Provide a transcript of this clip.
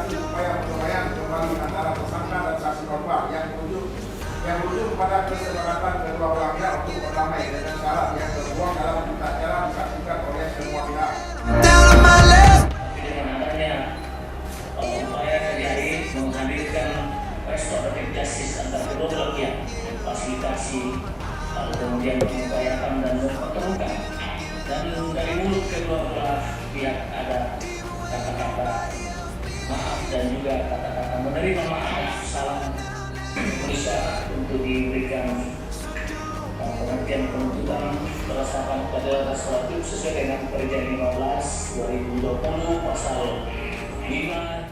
berarti upaya penyelesaian kembali antara tersangka dan saksi korban yang berujung pada kesepakatan kedua belah pihak untuk berdamai dengan syarat yang tertuang dalam berita acara disaksikan oleh semua pihak. Dengan adanya upaya terjadi menghadirkan restoratif justice antara kedua belah pihak, fasilitasi, lalu kemudian mengupayakan dan mempertemukan, dan dari mulut kedua belah pihak ada kata-kata maaf dan juga kata-kata menerima maaf, salam berusaha untuk diberikan pengertian penuntutan berdasarkan pada restoratif sesuai dengan Perjanjian 15/2020 pasal 5